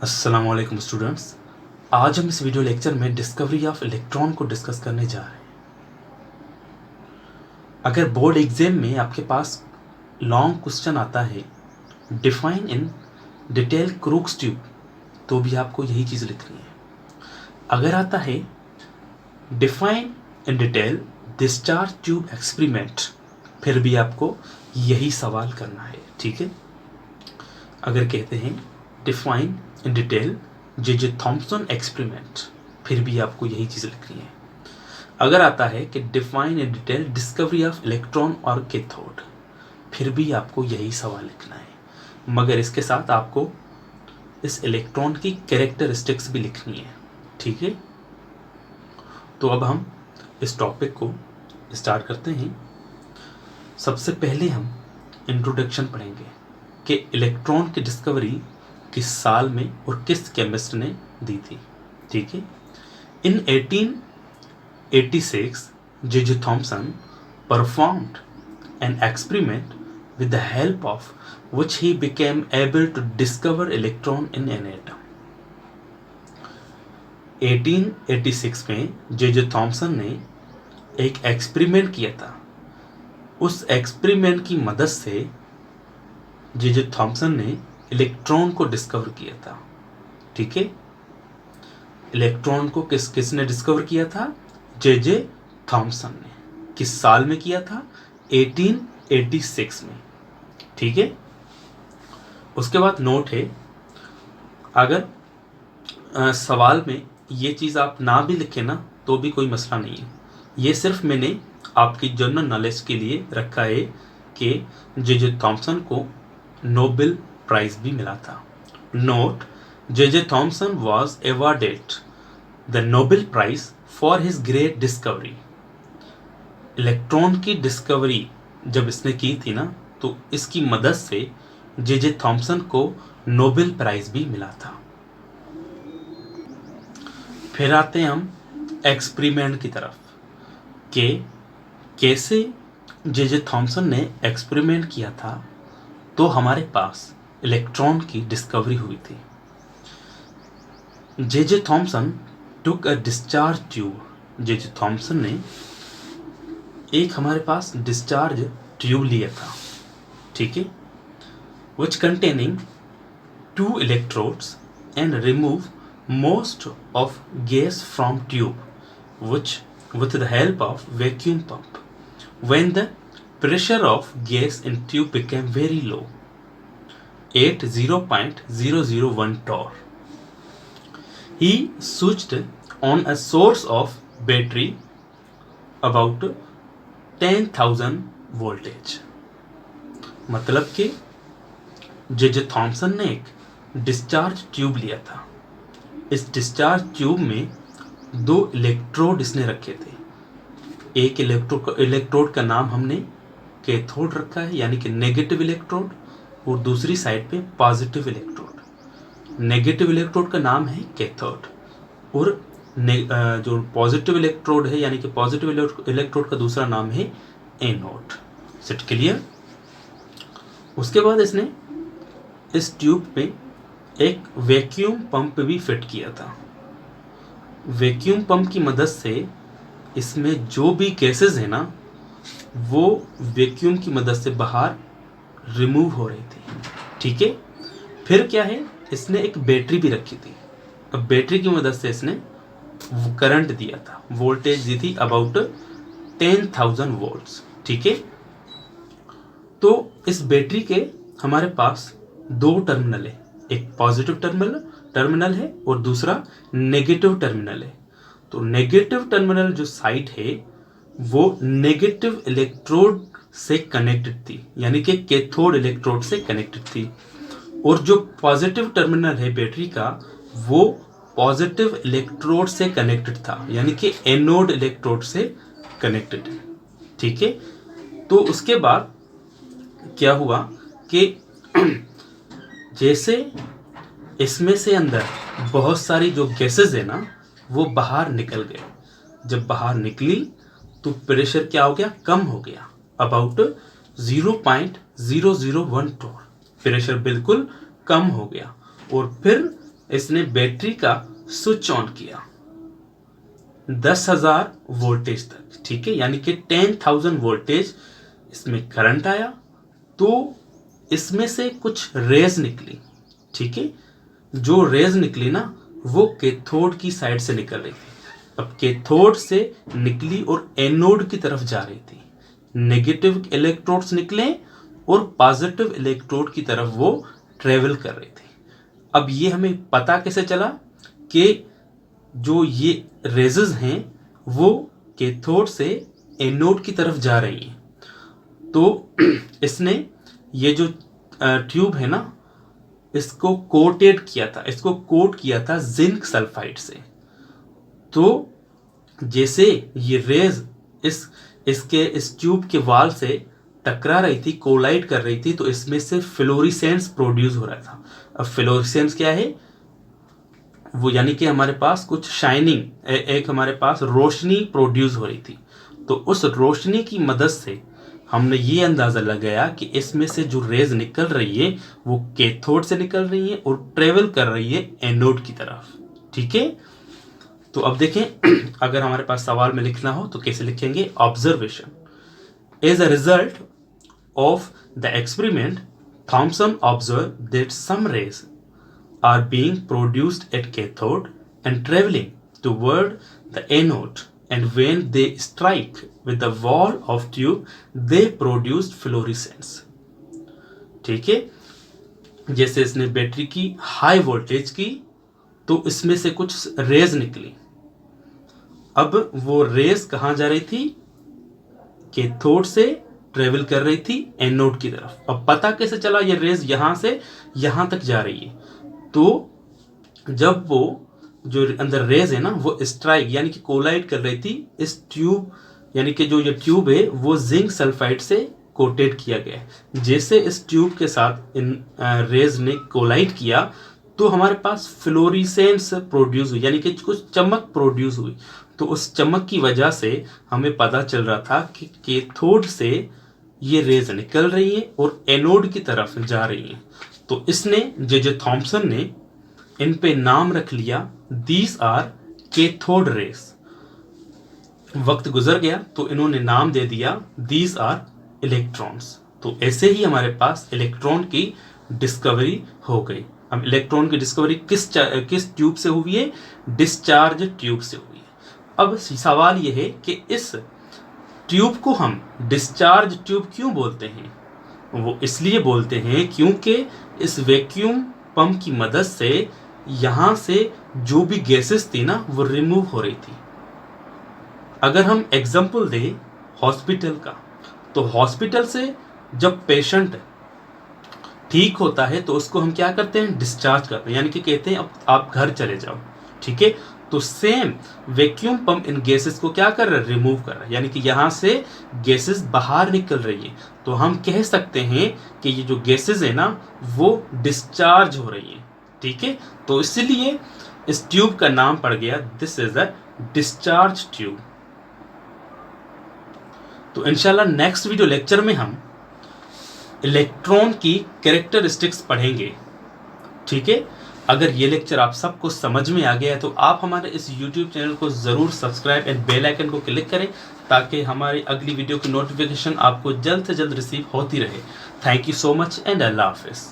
अस्सलाम वालेकुम स्टूडेंट्स। आज हम इस वीडियो लेक्चर में डिस्कवरी ऑफ इलेक्ट्रॉन को डिस्कस करने जा रहे हैं। अगर बोर्ड एग्जाम में आपके पास लॉन्ग क्वेश्चन आता है define in detail crooks tube, तो भी आपको यही चीज़ लिखनी है। अगर आता है define in detail discharge tube experiment, फिर भी आपको यही सवाल करना है। ठीक है। अगर कहते हैं define in detail J Thompson experiment, फिर भी आपको यही चीज़ लिखनी है। अगर आता है कि define in detail discovery of electron और कैथोड, फिर भी आपको यही सवाल लिखना है, मगर इसके साथ आपको इस इलेक्ट्रॉन की कैरेक्टरिस्टिक्स भी लिखनी है। ठीक है। तो अब हम इस टॉपिक को स्टार्ट करते हैं। सबसे पहले हम इंट्रोडक्शन पढ़ेंगे कि इलेक्ट्रॉन की डिस्कवरी किस साल में और किस केमिस्ट ने दी थी। ठीक है। इन 1886 J Thomson performed an experiment with the help of which he became able to discover electron in an atom. 1886 में जे थॉम्सन ने एक एक्सपेरिमेंट किया था। उस एक्सपेरिमेंट की मदद से जे थॉम्सन ने इलेक्ट्रॉन को डिस्कवर किया था। ठीक है। इलेक्ट्रॉन को किसने डिस्कवर किया था? जे थॉम्सन ने। किस साल में किया था? 1886 में। ठीक है। उसके बाद नोट है, अगर सवाल में ये चीज़ आप ना भी लिखें ना तो भी कोई मसला नहीं है। ये सिर्फ मैंने आपकी जनरल नॉलेज के लिए रखा है कि जे थॉम्सन को नोबेल प्राइज भी मिला था। Note, J Thomson was awarded the Nobel prize for his great discovery. Electron की डिस्कवरी जब इसने की थी ना, तो इसकी मदद से जे थॉम्सन को नोबेल प्राइज भी मिला था। फिर आते हैं हम एक्सपेरिमेंट की तरफ कि कैसे जे थॉम्सन ने एक्सपेरिमेंट किया था तो हमारे पास इलेक्ट्रॉन की डिस्कवरी हुई थी। J Thomson took a discharge tube. J Thomson ने एक हमारे पास डिस्चार्ज ट्यूब लिया था। ठीक है। which containing 2 electrodes and remove most of gas from tube which with the help of vacuum pump. When the pressure of gas in tube became very low at 0.001 torr, he switched on a source of battery about 10,000 voltage. मतलब कि J Thompson ने एक discharge tube लिया था। इस discharge tube में 2 electrode इसने रखे थे। एक इलेक्ट्रोड का नाम हमने कैथोड रखा है, यानी कि नेगेटिव इलेक्ट्रोड, और दूसरी साइड पे पॉजिटिव इलेक्ट्रोड। नेगेटिव इलेक्ट्रोड का नाम है कैथोड और जो पॉजिटिव इलेक्ट्रोड है यानी कि पॉजिटिव इलेक्ट्रोड का दूसरा नाम है एनोड। Set clear? उसके बाद इसने इस ट्यूब पे एक वैक्यूम पंप भी फिट किया था। वैक्यूम पंप की मदद से इसमें जो भी गैसेस है ना, वो वैक्यूम की मदद से बाहर रिमूव हो रही थी। ठीक है। फिर क्या है, इसने एक बैटरी भी रखी थी। अब बैटरी की मदद से इसने करंट दिया था, वोल्टेज दी थी अबाउट 10,000 वोल्ट्स। ठीक है। तो इस बैटरी के हमारे पास 2 टर्मिनल है, एक पॉजिटिव टर्मिनल है और दूसरा नेगेटिव टर्मिनल है। तो नेगेटिव टर्मिनल जो साइड है वो नेगेटिव इलेक्ट्रोड से कनेक्टेड थी, यानी कि कैथोड इलेक्ट्रोड से कनेक्टेड थी, और जो पॉजिटिव टर्मिनल है बैटरी का वो पॉजिटिव इलेक्ट्रोड से कनेक्टेड था, यानी कि एनोड इलेक्ट्रोड से कनेक्टेड है। ठीक है। तो उसके बाद क्या हुआ कि जैसे इसमें से अंदर बहुत सारी जो गैसेस है ना वो बाहर निकल गए। जब बाहर निकली तो प्रेशर क्या हो गया? कम हो गया, अबाउट 0.001 टोर। प्रेशर बिल्कुल कम हो गया और फिर इसने बैटरी का स्विच ऑन किया 10,000 वोल्टेज तक, ठीक है, यानी कि 10,000 वोल्टेज इसमें करंट आया, तो इसमें से कुछ रेज निकली, ठीक है। जो रेज निकली ना वो कैथोड की साइड से निकल रही थी। अब कैथोड से निकली और एनोड की तरफ जा रही थी। नेगेटिव इलेक्ट्रोड्स निकले और पॉजिटिव इलेक्ट्रोड की तरफ वो ट्रेवल कर रही थी। अब ये हमें पता कैसे चला कि जो ये रेजेस हैं वो कैथोड से एनोड की तरफ जा रही हैं। तो इसने ये जो ट्यूब है ना इसको कोटेड किया था, इसको कोट किया था जिंक सल्फाइड से। तो जैसे ये रेज इस ट्यूब के वाल से टकरा रही थी, कोलाइड कर रही थी, तो इसमें से फ्लोरेसेंस प्रोड्यूस हो रहा था। अब फ्लोरेसेंस क्या है? वो यानी कि हमारे पास कुछ शाइनिंग, एक हमारे पास रोशनी प्रोड्यूस हो रही थी। तो उस रोशनी की मदद से हमने ये अंदाज़ा लगाया कि इसमें से जो रेज निकल रही है वो कैथोड से निकल रही है और ट्रेवल कर रही है एनोड की तरफ, ठीक है। तो अब देखें, अगर हमारे पास सवाल में लिखना हो तो कैसे लिखेंगे? Observation, as a result of the experiment Thomson observe that some rays are being produced at cathode and traveling toward the anode, and when they strike with the wall of tube they produced fluorescence, ठीक है। जैसे इसने battery की high voltage की तो इसमें से कुछ रेज निकली। अब वो रेज कहाँ जा रही थी? कैथोड से ट्रेवल कर रही थी एनोड की तरफ। अब पता कैसे चला ये रेज यहां से यहां तक जा रही है? तो जब वो जो अंदर रेज है ना वो स्ट्राइक यानी कि कोलाइड कर रही थी इस ट्यूब, यानी कि जो ये ट्यूब है वो जिंक सल्फाइड से कोटेड किया गया है। जैसे इस ट्यूब के साथ इन रेज ने कोलाइड किया तो हमारे पास फ्लोरेसेंस प्रोड्यूस हुई, यानी कि कुछ चमक प्रोड्यूस हुई। तो उस चमक की वजह से हमें पता चल रहा था कि कैथोड से ये रेज निकल रही है और एनोड की तरफ जा रही है। तो इसने जे थॉमसन ने इन पे नाम रख लिया दीज आर कैथोड रेज। वक्त गुजर गया तो इन्होंने नाम दे दिया दीज आर इलेक्ट्रॉन्स। तो ऐसे ही हमारे पास इलेक्ट्रॉन की डिस्कवरी हो गई। अब इलेक्ट्रॉन की डिस्कवरी किस ट्यूब से हुई है? डिस्चार्ज ट्यूब से हुई है। अब सवाल यह है कि इस ट्यूब को हम डिस्चार्ज ट्यूब क्यों बोलते हैं? वो इसलिए बोलते हैं क्योंकि इस वैक्यूम पंप की मदद से यहां से जो भी गैसेस थी ना वो रिमूव हो रही थी। अगर हम एग्जांपल दें हॉस्पिटल का, तो हॉस्पिटल से जब पेशेंट ठीक होता है तो उसको हम क्या करते हैं? डिस्चार्ज करते हैं, यानी कि कहते हैं अब आप घर चले जाओ, ठीक है। तो same vacuum pump in gases को क्या कर रहा है? रिमूव कर रहा है, यानी कि यहां से गैसेस बाहर निकल रही है। तो हम कह सकते हैं कि ये जो गैसेस है ना वो डिस्चार्ज हो रही है, ठीक है। तो इसलिए इस ट्यूब का नाम पड़ गया this is a discharge tube. तो इंशाल्लाह नेक्स्ट वीडियो लेक्चर में हम इलेक्ट्रॉन की कैरेक्टरिस्टिक्स पढ़ेंगे, ठीक है। अगर ये लेक्चर आप सबको समझ में आ गया है तो आप हमारे इस YouTube चैनल को ज़रूर सब्सक्राइब एंड बेल आइकन को क्लिक करें ताकि हमारी अगली वीडियो की नोटिफिकेशन आपको जल्द से जल्द रिसीव होती रहे। Thank you so much and अल्लाह हाफिज़।